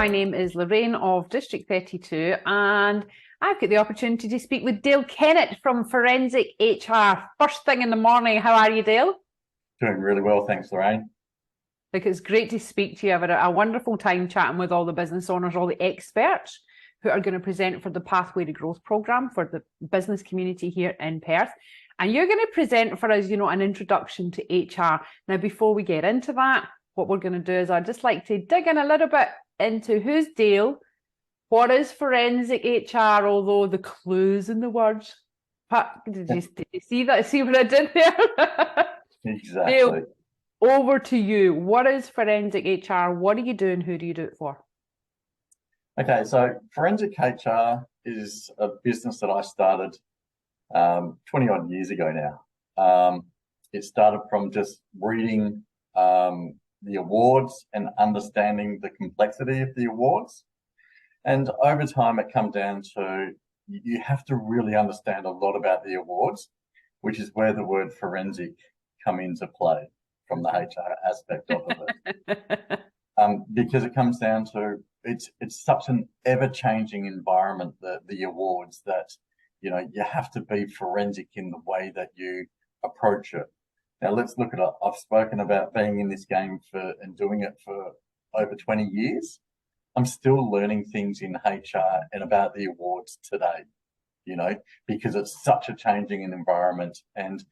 name is Lorraine of District 32, and I've got the opportunity to speak with Dale Kennett from Forensic HR. First thing in the morning, how are you, Dale? Doing really well, thanks, Lorraine. Look, it's great to speak to you. I've had a wonderful time chatting with all the business owners, all the experts who are going to present for the Pathway to Growth programme for the business community here in Perth. And you're going to present for us, an introduction to HR. Now, before we get into that, what we're going to do is I'd just like to dig in a little bit into who's Dale, what is Forensic HR, although the clues in the words. Did you see that? See what I did there? Exactly. Dale, over to you. What is Forensic HR? What do you do and who do you do it for? Okay, so Forensic HR is a business that I started 20 odd years ago now. It started from just reading the awards and understanding the complexity of the awards. And over time, it come down to you have to really understand a lot about the awards, which is where the word forensic come into play from the HR aspect of it. Because it comes down to it's such an ever-changing environment, the awards, that you have to be forensic in the way that you approach it. Now let's look at it. I've spoken about being in this game and doing it for over 20 years. I'm still learning things in HR and about the awards today, because it's such a changing environment. And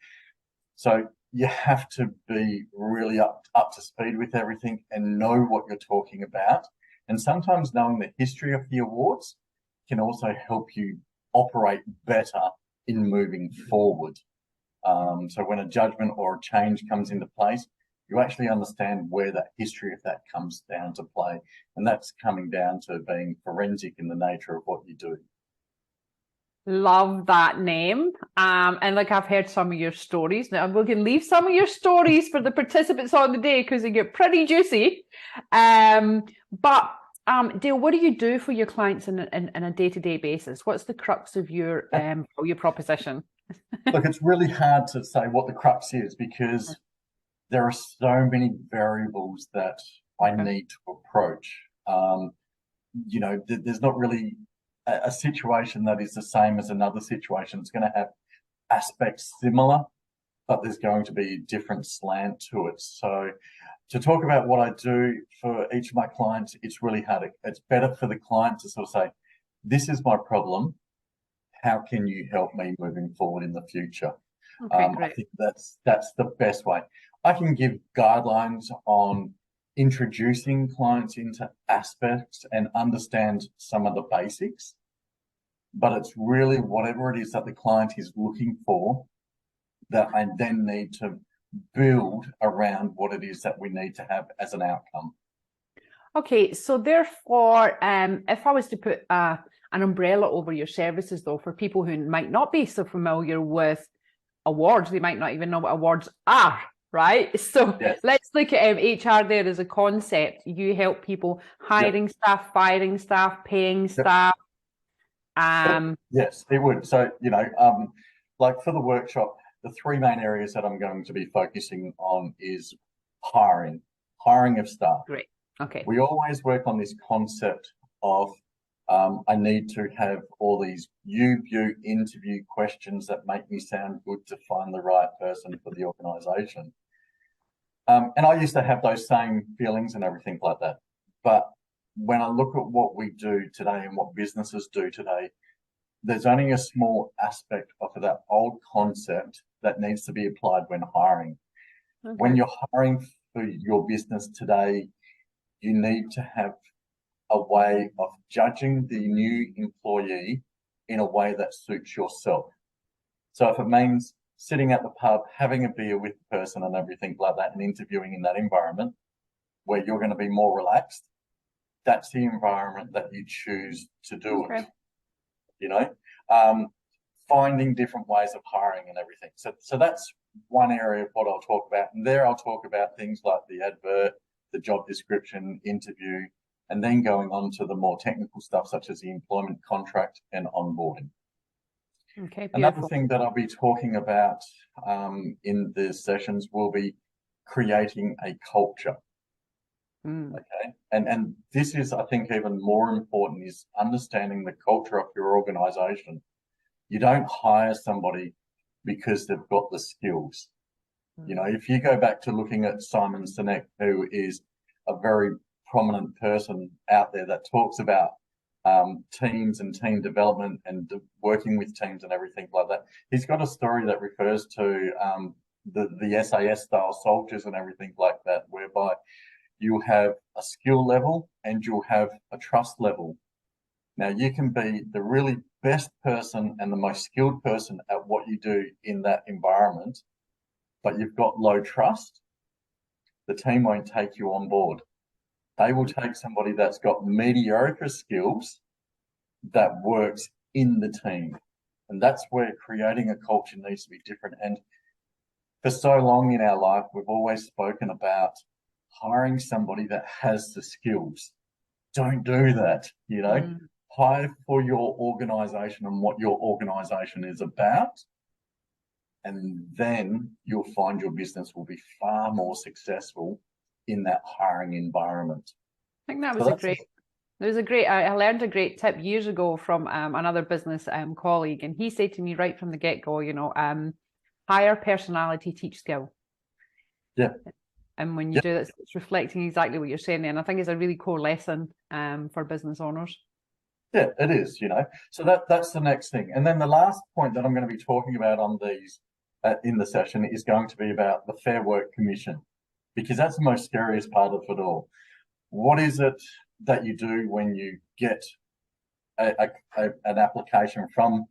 so you have to be really up to speed with everything and know what you're talking about. And sometimes knowing the history of the awards can also help you operate better in moving forward. So when a judgment or a change comes into place, you actually understand where that history of that comes down to play. And that's coming down to being forensic in the nature of what you do. Love that name. And like I've heard some of your stories. Now we can leave some of your stories for the participants on the day because they get pretty juicy. But Dale, what do you do for your clients in a day-to-day basis? What's the crux of your proposition? Look, it's really hard to say what the crux is because there are so many variables that I need to approach. There's not really a situation that is the same as another situation. It's going to have aspects similar, but there's going to be a different slant to it. So to talk about what I do for each of my clients, it's really hard. It's better for the client to sort of say, this is my problem. How can you help me moving forward in the future? Okay, great. I think that's the best way. I can give guidelines on introducing clients into aspects and understand some of the basics, but it's really whatever it is that the client is looking for that I then need to build around what it is that we need to have as an outcome. Okay, so therefore, if I was to put an umbrella over your services, though, for people who might not be so familiar with awards, they might not even know what awards are, right? So yes. Let's look at HR there as a concept. You help people hiring staff, firing staff, paying staff. Yes, it would. So, like for the workshop, the three main areas that I'm going to be focusing on is hiring of staff. Great. Okay. We always work on this concept of I need to have all these view interview questions that make me sound good to find the right person for the organisation. And I used to have those same feelings and everything like that. But when I look at what we do today and what businesses do today, there's only a small aspect of that old concept that needs to be applied when hiring. Okay. When you're hiring for your business today, you need to have a way of judging the new employee in a way that suits yourself. So if it means sitting at the pub, having a beer with the person and everything like that and interviewing in that environment where you're going to be more relaxed, that's the environment that you choose to do it. Finding different ways of hiring and everything. So that's one area of what I'll talk about. And there I'll talk about things like the advert, the job description, interview, and then going on to the more technical stuff such as the employment contract and onboarding. Okay, another thing that I'll be talking about in the sessions will be creating a culture. Okay. And this is, I think, even more important, is understanding the culture of your organization. You don't hire somebody because they've got the skills. You know, if you go back to looking at Simon Sinek, who is a very prominent person out there that talks about teams and team development and working with teams and everything like that. He's got a story that refers to the SAS style soldiers and everything like that, whereby you have a skill level and you'll have a trust level. Now, you can be the really best person and the most skilled person at what you do in that environment, but you've got low trust, the team won't take you on board. They will take somebody that's got mediocre skills that works in the team. And that's where creating a culture needs to be different. And for so long in our life, we've always spoken about hiring somebody that has the skills. Don't do that, you know. Hire for your organization and what your organization is about. And then you'll find your business will be far more successful in that hiring environment. I think that was I learned a great tip years ago from another business colleague, and he said to me right from the get-go, you know, hire personality, teach skill. Yeah. And when you do that, it's reflecting exactly what you're saying there. And I think it's a really core lesson for business owners. Yeah, it is, you know. So that's the next thing. And then the last point that I'm going to be talking about on these in the session is going to be about the Fair Work Commission, because that's the most scariest part of it all. What is it that you do when you get an application from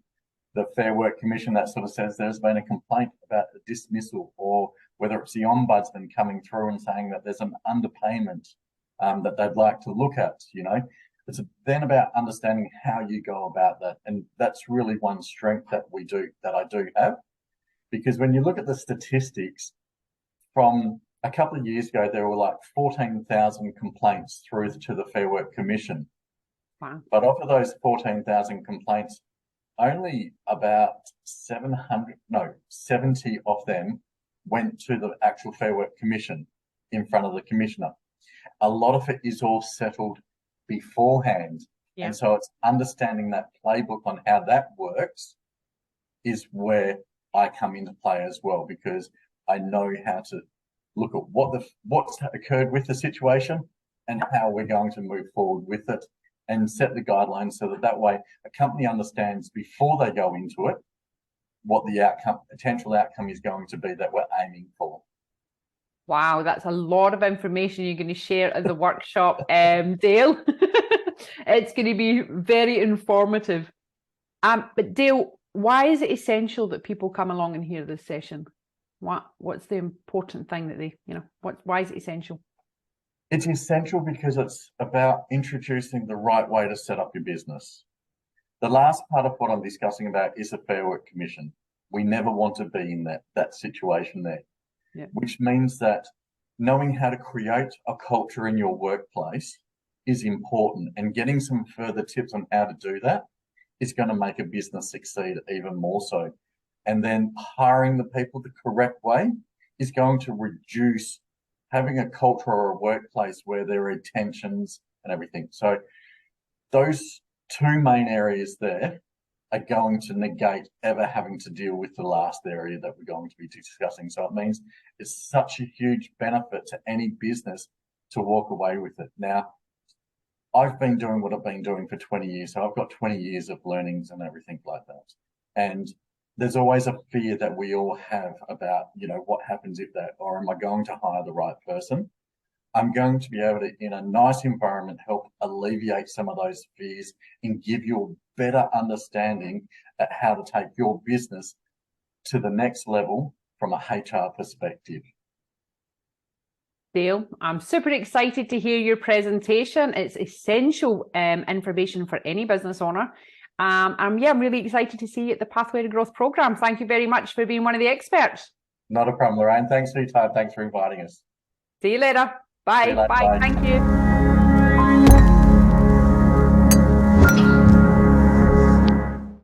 the Fair Work Commission that sort of says there's been a complaint about a dismissal, or whether it's the Ombudsman coming through and saying that there's an underpayment that they'd like to look at, you know? It's then about understanding how you go about that. And that's really one strength that I do have. Because when you look at the statistics, from a couple of years ago, there were like 14,000 complaints through to the Fair Work Commission. Wow. But of those 14,000 complaints, only about 70 of them went to the actual Fair Work Commission in front of the Commissioner. A lot of it is all settled beforehand. Yeah. And so it's understanding that playbook on how that works is where I come into play as well, because I know how to look at what's occurred with the situation and how we're going to move forward with it, and set the guidelines so that way a company understands before they go into it what the potential outcome is going to be that we're aiming for. Wow, that's a lot of information you're going to share at the workshop, Dale. It's going to be very informative. But Dale, why is it essential that people come along and hear this session? What's the important thing that why is it essential? It's essential because it's about introducing the right way to set up your business. The last part of what I'm discussing about is a Fair Work Commission. We never want to be in that situation there. Yeah. Which means that knowing how to create a culture in your workplace is important, and getting some further tips on how to do that is going to make a business succeed even more so. And then hiring the people the correct way is going to reduce having a culture or a workplace where there are tensions and everything. So those two main areas there are going to negate ever having to deal with the last area that we're going to be discussing. So it means it's such a huge benefit to any business to walk away with it. Now, I've been doing what I've been doing for 20 years. So I've got 20 years of learnings and everything like that. And there's always a fear that we all have about, what happens if that, or am I going to hire the right person? I'm going to be able to, in a nice environment, help alleviate some of those fears and give you a better understanding at how to take your business to the next level from a HR perspective. Dale, I'm super excited to hear your presentation. It's essential information for any business owner. I'm really excited to see you at the Pathway to Growth program. Thank you very much for being one of the experts. Not a problem, Lorraine. Thanks for your time. Thanks for inviting us. See you later. Bye. Bye. Thank you.